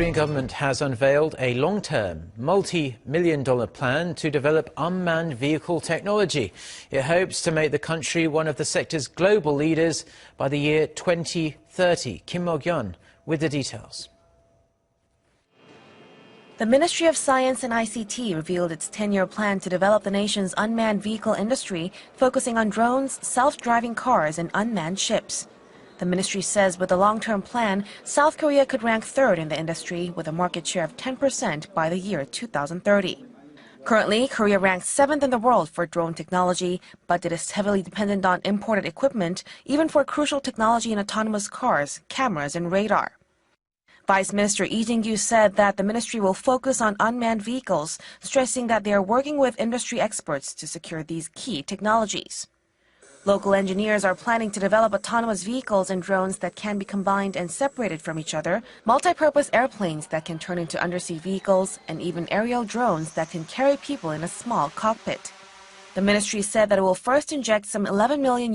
Korean government has unveiled a long-term, multi-million-dollar plan to develop unmanned vehicle technology. It hopes to make the country one of the sector's global leaders by the year 2030. Kim Mok-yeon with the details. The Ministry of Science and ICT revealed its 10-year plan to develop the nation's unmanned vehicle industry, focusing on drones, self-driving cars, and unmanned ships. The ministry says with the long-term plan, South Korea could rank third in the industry with a market share of 10% by the year 2030. Currently, Korea ranks 7th in the world for drone technology, but it is heavily dependent on imported equipment, even for crucial technology in autonomous cars, cameras, and radar. Vice Minister Lee Jin-gyu said that the ministry will focus on unmanned vehicles, stressing that they are working with industry experts to secure these key technologies. Local engineers are planning to develop autonomous vehicles and drones that can be combined and separated from each other, multi-purpose airplanes that can turn into undersea vehicles, and even aerial drones that can carry people in a small cockpit. The ministry said that it will first inject some $11 million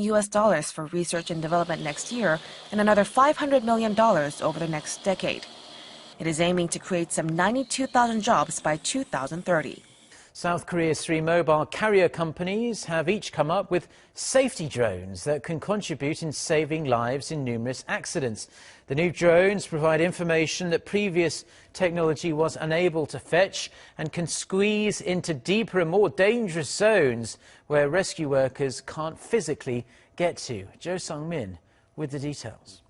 for research and development next year and another $500 million over the next decade. It is aiming to create some 92,000 jobs by 2030. South Korea's 3 mobile carrier companies have each come up with safety drones that can contribute in saving lives in numerous accidents. The new drones provide information that previous technology was unable to fetch and can squeeze into deeper and more dangerous zones where rescue workers can't physically get to. Jo Sung-min with the details.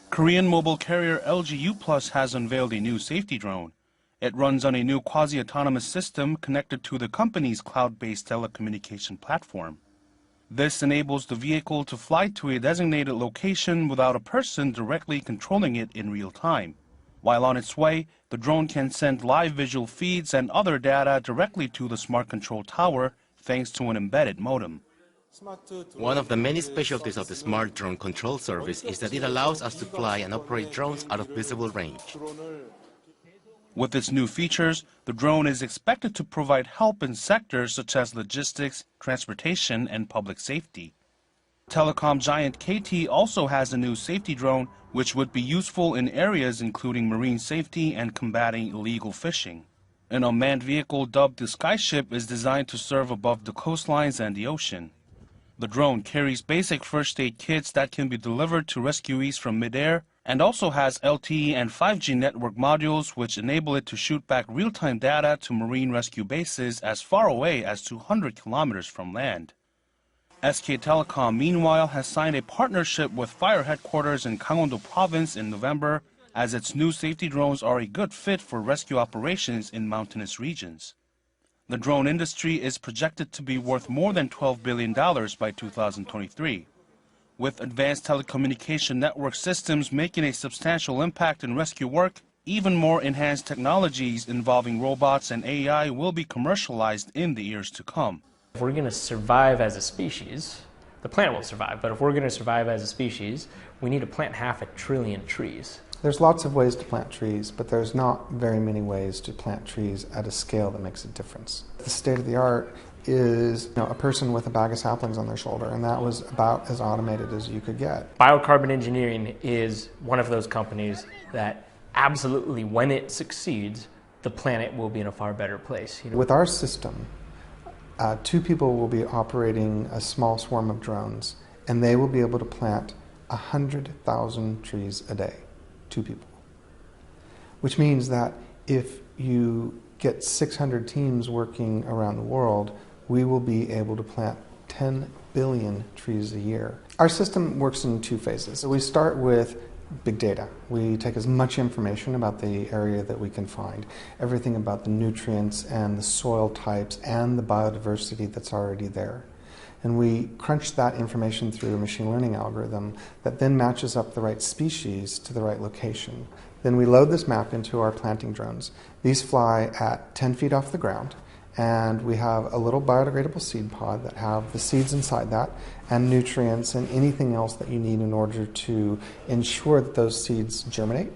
Korean mobile carrier LG U+ has unveiled a new safety drone. It runs on a new quasi-autonomous system connected to the company's cloud-based telecommunication platform. This enables the vehicle to fly to a designated location without a person directly controlling it in real time. While on its way, the drone can send live visual feeds and other data directly to the smart control tower thanks to an embedded modem. One of the many specialties of the Smart Drone Control Service is that it allows us to fly and operate drones out of visible range. With its new features, the drone is expected to provide help in sectors such as logistics, transportation, and public safety. Telecom giant KT also has a new safety drone, which would be useful in areas including marine safety and combating illegal fishing. An unmanned vehicle dubbed the Skyship is designed to serve above the coastlines and the ocean. The drone carries basic first aid kits that can be delivered to rescuees from midair, and also has LTE and 5G network modules which enable it to shoot back real-time data to marine rescue bases as far away as 200 kilometers from land. SK Telecom, meanwhile, has signed a partnership with Fire Headquarters in Gangwon-do Province in November, as its new safety drones are a good fit for rescue operations in mountainous regions. The drone industry is projected to be worth more than $12 billion by 2023. With advanced telecommunication network systems making a substantial impact in rescue work, even more enhanced technologies involving robots and AI will be commercialized in the years to come. If we're going to survive as a species, the planet will survive, but if we're going to survive as a species, we need to plant 500 billion trees. There's lots of ways to plant trees, but there's not very many ways to plant trees at a scale that makes a difference. The state of the art is a person with a bag of saplings on their shoulder, and that was about as automated as you could get. Biocarbon engineering is one of those companies that absolutely, when it succeeds, the planet will be in a far better place. With our system, 2 people will be operating a small swarm of drones, and they will be able to plant 100,000 trees a day. 2 people. Which means that if you get 600 teams working around the world, we will be able to plant 10 billion trees a year. Our system works in 2 phases. So we start with big data. We take as much information about the area that we can find, everything about the nutrients and the soil types and the biodiversity that's already there. And we crunch that information through a machine learning algorithm that then matches up the right species to the right location. Then we load this map into our planting drones. These fly at 10 feet off the ground, and we have a little biodegradable seed pod that have the seeds inside that and nutrients and anything else that you need in order to ensure that those seeds germinate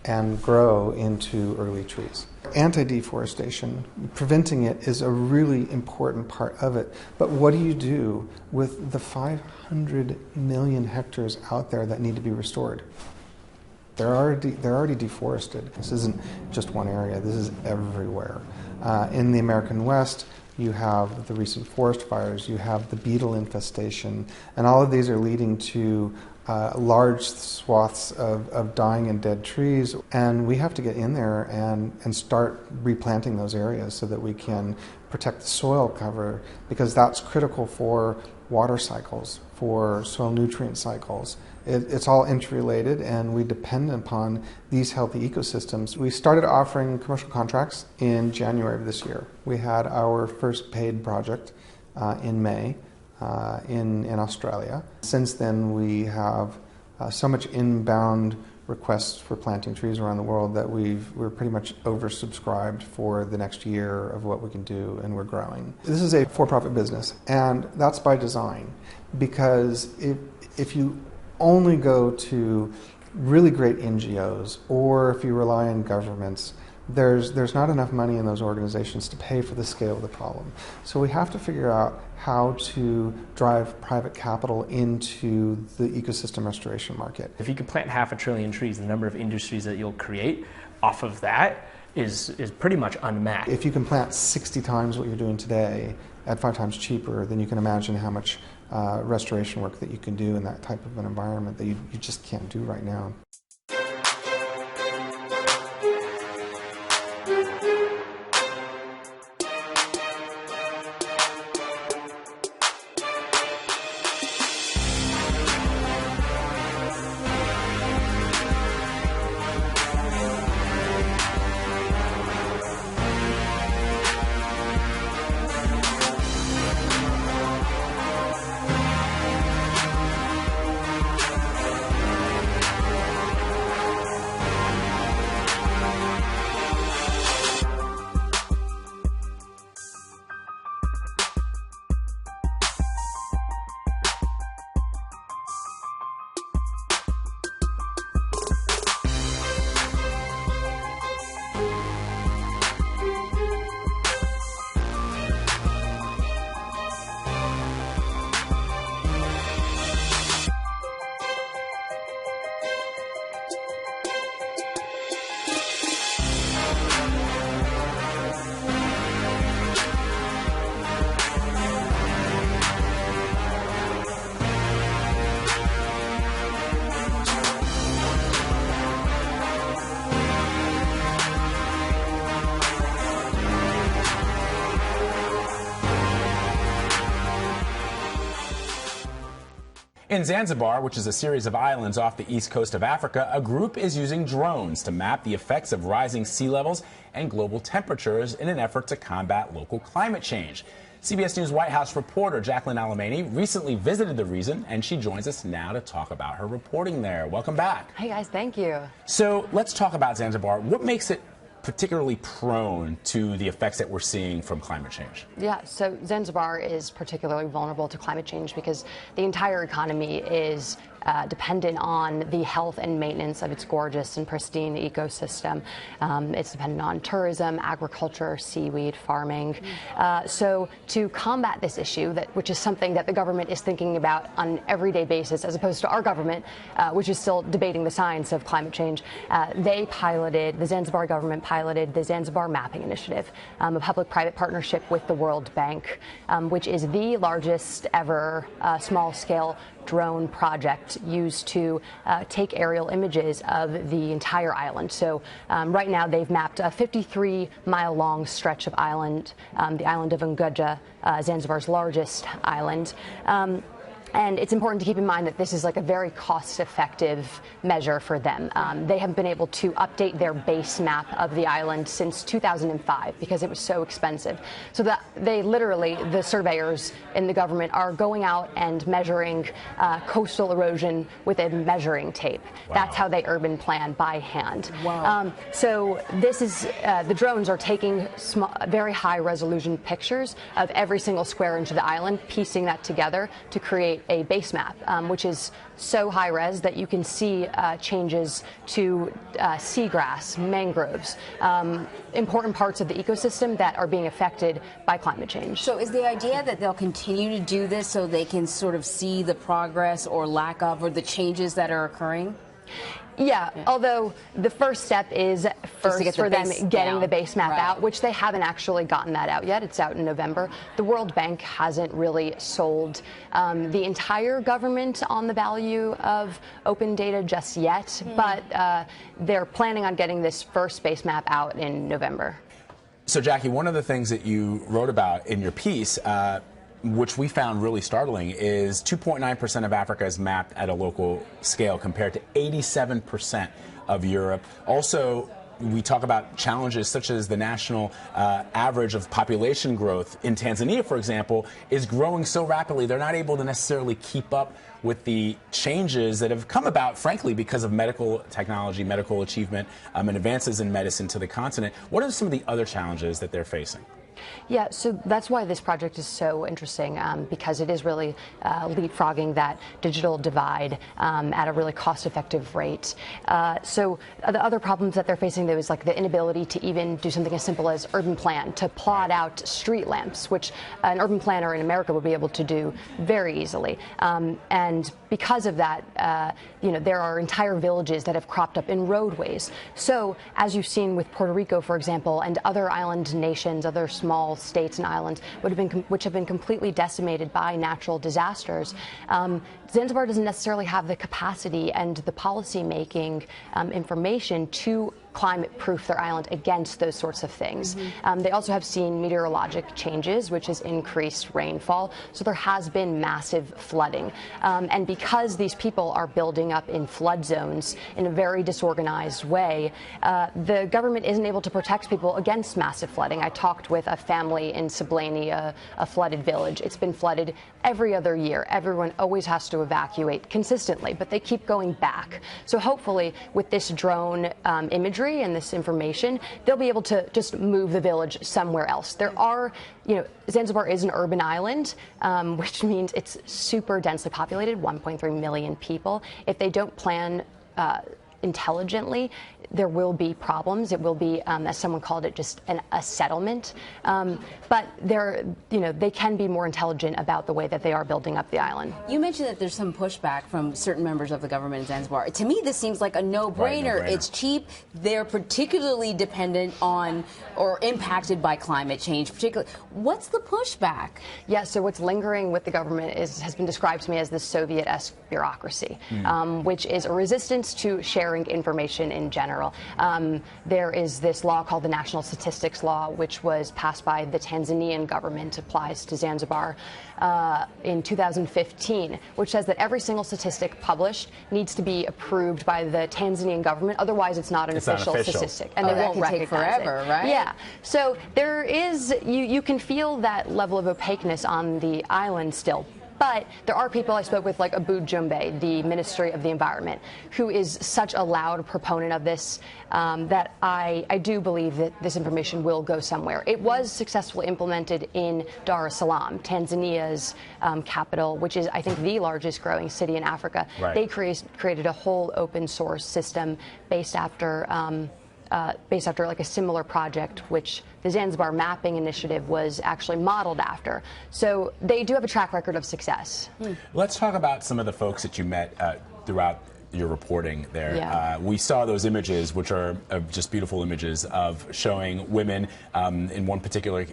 and grow into early trees. Anti-deforestation, preventing it, is a really important part of it. But what do you do with the 500 million hectares out there that need to be restored? They're already deforested. This isn't just one area. This is everywhere. In the American West, you have the recent forest fires, you have the beetle infestation, and all of these are leading to large swaths of dying and dead trees. And we have to get in there and start replanting those areas so that we can protect the soil cover, because that's critical for water cycles, for soil nutrient cycles. It's all interrelated, and we depend upon these healthy ecosystems. We started offering commercial contracts in January of this year. We had our first paid project in May in Australia. Since then, we have so much inbound requests for planting trees around the world that we're pretty much oversubscribed for the next year of what we can do, and we're growing. This is a for-profit business, and that's by design, because if you only go to really great NGOs, or if you rely on governments, there's not enough money in those organizations to pay for the scale of the problem. So we have to figure out how to drive private capital into the ecosystem restoration market. If you can plant 500 billion trees, the number of industries that you'll create off of that is pretty much unmatched. If you can plant 60 times what you're doing today at 5 times cheaper, then you can imagine how much restoration work that you can do in that type of an environment that you just can't do right now. In Zanzibar, which is a series of islands off the east coast of Africa, a group is using drones to map the effects of rising sea levels and global temperatures in an effort to combat local climate change. CBS News White House reporter Jacqueline Alemany recently visited the region, and she joins us now to talk about her reporting there. Welcome back. Hey, guys. Thank you. So let's talk about Zanzibar. What makes it particularly prone to the effects that we're seeing from climate change? Yeah, so Zanzibar is particularly vulnerable to climate change because the entire economy is dependent on the health and maintenance of its gorgeous and pristine ecosystem. It's dependent on tourism, agriculture, seaweed, farming. So to combat this issue, which is something that the government is thinking about on an everyday basis, as opposed to our government, which is still debating the science of climate change, the Zanzibar government piloted the Zanzibar Mapping Initiative, a public-private partnership with the World Bank, which is the largest ever small-scale drone project used to take aerial images of the entire island. So right now they've mapped a 53-mile-long stretch of island, the island of Unguja, Zanzibar's largest island. And it's important to keep in mind that this is like a very cost-effective measure for them. They have been able to update their base map of the island since 2005 because it was so expensive. So that they literally, the surveyors in the government, are going out and measuring coastal erosion with a measuring tape. Wow. That's how they urban plan by hand. Wow. So this is, the drones are taking very high-resolution pictures of every single square inch of the island, piecing that together to create a base map, which is so high res that you can see changes to seagrass, mangroves, important parts of the ecosystem that are being affected by climate change. So is the idea that they'll continue to do this so they can sort of see the progress or lack of, or the changes that are occurring? Yeah, although the first step is first for them getting the base map out, which they haven't actually gotten that out yet. It's out in November. The World Bank hasn't really sold the entire government on the value of open data just yet, but they're planning on getting this first base map out in November. So, Jackie, one of the things that you wrote about in your piece, which we found really startling, is 2.9% of Africa is mapped at a local scale compared to 87% of Europe. Also, we talk about challenges such as the national average of population growth in Tanzania, for example, is growing so rapidly they're not able to necessarily keep up with the changes that have come about, frankly, because of medical technology, medical achievement, and advances in medicine to the continent. What are some of the other challenges that they're facing? Yeah, so that's why this project is so interesting, because it is really leapfrogging that digital divide at a really cost-effective rate. So the other problems that they're facing, though, is like the inability to even do something as simple as urban plan, to plot out street lamps, which an urban planner in America would be able to do very easily. And because of that, there are entire villages that have cropped up in roadways. So as you've seen with Puerto Rico, for example, and other island nations, other small states and islands which have been completely decimated by natural disasters, Zanzibar doesn't necessarily have the capacity and the policy-making information to climate-proof their island against those sorts of things. They also have seen meteorologic changes, which has increased rainfall, so there has been massive flooding. And because these people are building up in flood zones in a very disorganized way, the government isn't able to protect people against massive flooding. I talked with a family in Sablani, a flooded village. It's been flooded every other year. Everyone always has to evacuate consistently, but they keep going back. So hopefully with this drone imagery and this information, they'll be able to just move the village somewhere else. There are, Zanzibar is an urban island, which means it's super densely populated, 1.3 million people. If they don't plan intelligently, there will be problems. It will be, as someone called it, just a settlement. But they can be more intelligent about the way that they are building up the island. You mentioned that there's some pushback from certain members of the government in Zanzibar. To me, this seems like a no-brainer. It's cheap. They're particularly dependent on or impacted by climate change. Particularly, what's the pushback? Yeah. So what's lingering with the government has been described to me as the Soviet-esque bureaucracy, which is a resistance to sharing information in general. There is this law called the National Statistics Law, which was passed by the Tanzanian government, applies to Zanzibar in 2015, which says that every single statistic published needs to be approved by the Tanzanian government. Otherwise, it's not an official statistic, and they won't recognize take forever, right? Yeah. So there is, you can feel that level of opaqueness on the island still. But there are people I spoke with, like Abu Jumbe, the Ministry of the Environment, who is such a loud proponent of this that I do believe that this information will go somewhere. It was successfully implemented in Dar es Salaam, Tanzania's capital, which is, I think, the largest growing city in Africa. Right. They created a whole open source system based after like a similar project, which the Zanzibar Mapping Initiative was actually modeled after. So they do have a track record of success. Let's talk about some of the folks that you met throughout your reporting there. Yeah. We saw those images, which are just beautiful images of showing women. In one particular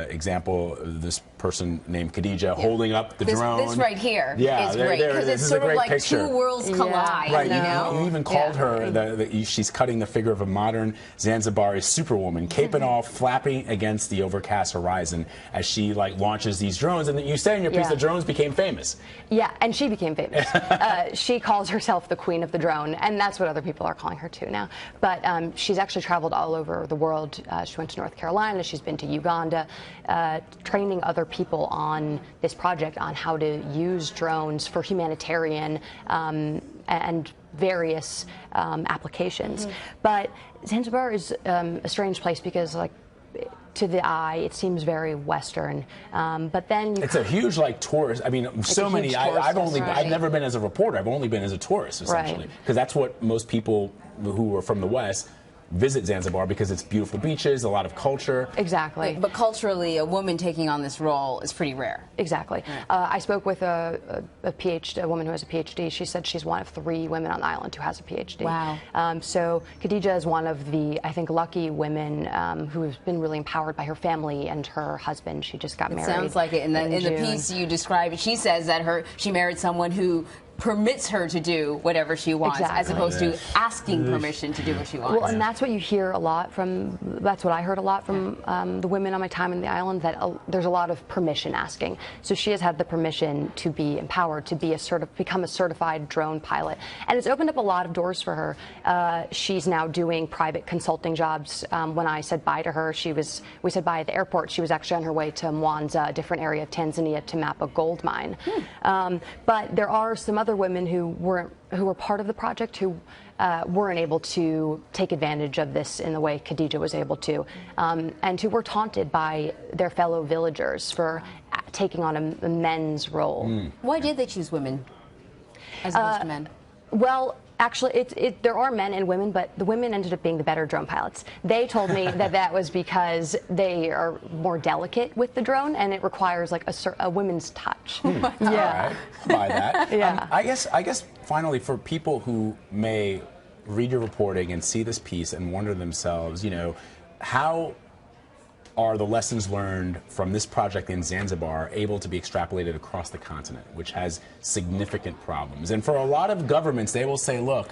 example, this person named Khadija holding up the drone. This right here is great, because it's sort of like picture. Two worlds collide. Right, you even called her, she's cutting the figure of a modern Zanzibari superwoman, cape and all, flapping against the overcast horizon as she launches these drones. And you say in your piece the drones became famous. Yeah, and she became famous. She calls herself the queen of the drone, and that's what other people are calling her too now. But she's actually traveled all over the world. She went to North Carolina, she's been to Uganda, training other people on this project on how to use drones for humanitarian and various applications. But Zanzibar is a strange place because, to the eye, it seems very Western, but then it's a huge tourist. I mean, so many. I've never been as a reporter. I've only been as a tourist, essentially, because that's what most people who are from the West visit Zanzibar because it's beautiful beaches, a lot of culture. Exactly. But culturally, a woman taking on this role is pretty rare. Exactly. I spoke with a woman who has a PhD. She said she's one of 3 women on the island who has a PhD. Wow. So Khadija is one of the, I think, lucky women who has been really empowered by her family and her husband. She just got married. Sounds like it. In the piece you describe, she says that she married someone who permits her to do whatever she wants, as opposed to asking permission to do what she wants. Well, and that's what you hear a lot from, that's what I heard a lot from the women on my time in the island, that there's a lot of permission asking. So she has had the permission to be empowered, to be become a certified drone pilot. And it's opened up a lot of doors for her. She's now doing private consulting jobs. When I said bye to her, we said bye at the airport. She was actually on her way to Mwanza, a different area of Tanzania, to map a gold mine. But there are some other women who were part of the project who weren't able to take advantage of this in the way Khadija was able to, and who were taunted by their fellow villagers for taking on a men's role. Why did they choose women as opposed to men? Well, actually, there are men and women, but the women ended up being the better drone pilots. They told me that was because they are more delicate with the drone, and it requires like a women's touch. Yeah, all right. Buy that. Yeah. I guess finally, for people who may read your reporting and see this piece and wonder themselves, how are the lessons learned from this project in Zanzibar able to be extrapolated across the continent, which has significant problems? And for a lot of governments, they will say, look,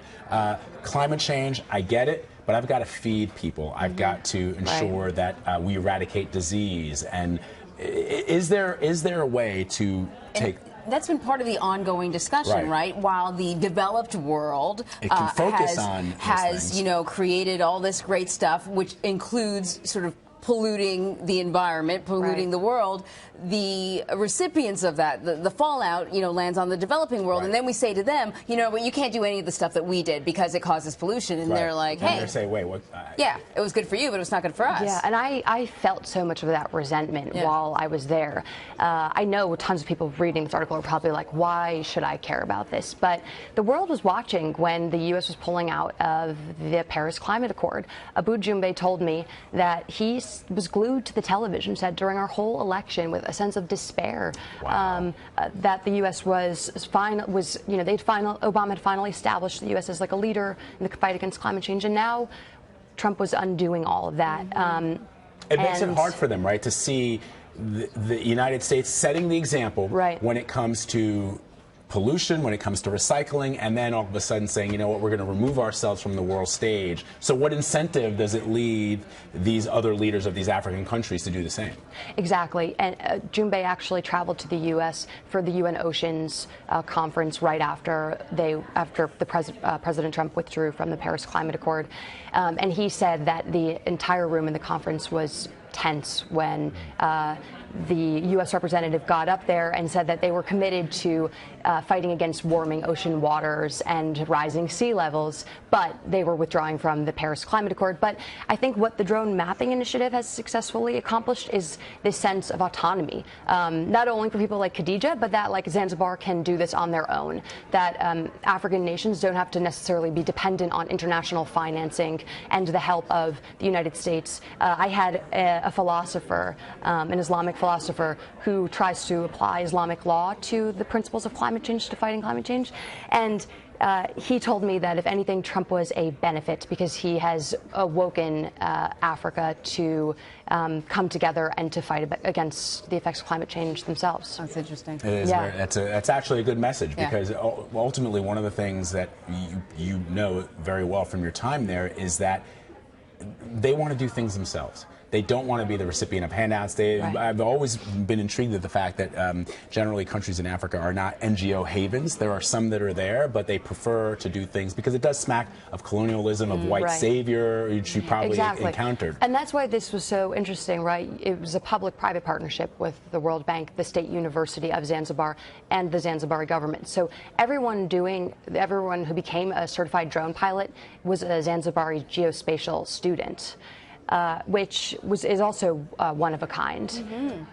climate change, I get it, but I've got to feed people. I've got to ensure that we eradicate disease. And is there a way to take... That's been part of the ongoing discussion, right? While the developed world has created all this great stuff, which includes sort of polluting the environment, polluting the world, the recipients of that, the fallout, lands on the developing world, and then we say to them, but you can't do any of the stuff that we did because it causes pollution, and they're like, hey, they say, wait, what? Yeah, it was good for you, but it was not good for us. Yeah, and I felt so much of that resentment while I was there. I know tons of people reading this article are probably like, why should I care about this? But the world was watching when the U.S. was pulling out of the Paris Climate Accord. Abu Jumbe told me that he was glued to the television set during our whole election with a sense of despair that the U.S. Obama had finally established the U.S. as like a leader in the fight against climate change, and now Trump was undoing all of that. It makes it hard for them, right, to see the United States setting the example when it comes to pollution, when it comes to recycling, and then all of a sudden saying, you know what, we're going to remove ourselves from the world stage. So what incentive does it lead these other leaders of these African countries to do the same? Exactly. And Jumbe actually traveled to the U.S. for the UN Oceans conference right after President Trump withdrew from the Paris Climate Accord. And he said that the entire room in the conference was tense when the U.S. representative got up there and said that they were committed to fighting against warming ocean waters and rising sea levels, but they were withdrawing from the Paris Climate Accord. But I think what the drone mapping initiative has successfully accomplished is this sense of autonomy, not only for people like Khadija, but that like Zanzibar can do this on their own, that African nations don't have to necessarily be dependent on international financing and the help of the United States. I had a philosopher, an Islamic philosopher, who tries to apply Islamic law to the principles of climate change, to fighting climate change. And he told me that if anything, Trump was a benefit because he has awoken Africa to come together and to fight against the effects of climate change themselves. That's interesting. It is. That's actually a good message because ultimately one of the things that you know very well from your time there is that they want to do things themselves. They don't want to be the recipient of handouts. I've always been intrigued with the fact that generally countries in Africa are not NGO havens. There are some that are there, but they prefer to do things because it does smack of colonialism, of white savior, which you probably encountered. And that's why this was so interesting, right? It was a public-private partnership with the World Bank, the State University of Zanzibar, and the Zanzibari government. So everyone who became a certified drone pilot was a Zanzibari geospatial student. Which is also one of a kind.